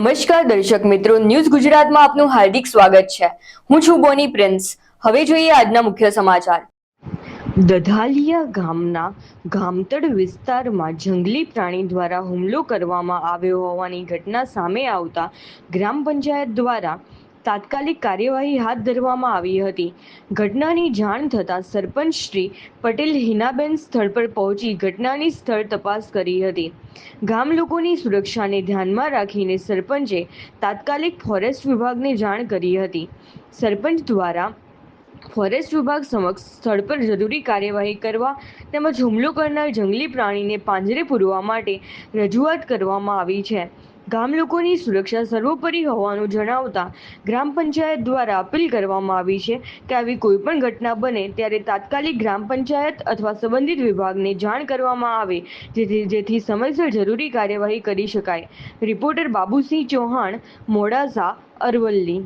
નમસ્કાર દર્શક મિત્રો, ન્યૂઝ ગુજરાતમાં આપનું હાર્દિક સ્વાગત છે। હું છું બોની પ્રિન્સ। હવે જોઈએ આજના મુખ્ય સમાચાર। દધાલિયા ગામના ગામતળ વિસ્તારમાં જંગલી પ્રાણી દ્વારા હુમલો કરવામાં આવ્યો હોવાની ઘટના સામે આવતા ગ્રામ પંચાયત દ્વારા તાત્કાલિક કાર્યવાહી હાથ ધરવામાં આવી હતી। ઘટનાની જાણ થતાં સરપંચ શ્રી પટેલ હિનાબેન સ્થળ પર પહોંચી ઘટનાની સ્થળ તપાસ કરી હતી। ગામ લોકોની સુરક્ષાને ધ્યાનમાં રાખીને સરપંચે તાત્કાલિક ફોરેસ્ટ વિભાગને જાણ કરી હતી। સરપંચ દ્વારા ફોરેસ્ટ વિભાગ સમક્ષ સ્થળ પર જરૂરી કાર્યવાહી કરવા તેમજ હુમલો કરનાર જંગલી પ્રાણીને પાંજરે પૂરવા માટે રજૂઆત કરવામાં આવી છે। ગામ લોકોની સુરક્ષા સર્વોપરી હોવાનું જણાવતા ગ્રામ પંચાયત દ્વારા અપીલ કરવામાં આવી છે કે આવી કોઈ પણ ઘટના બને ત્યારે તાત્કાલિક ગ્રામ પંચાયત અથવા સંબંધિત વિભાગને જાણ કરવામાં આવે જેથી સમયસર જરૂરી કાર્યવાહી કરી શકાય। રિપોર્ટર બાબુસિંહ ચૌહાણ, મોડાસા, અરવલ્લી।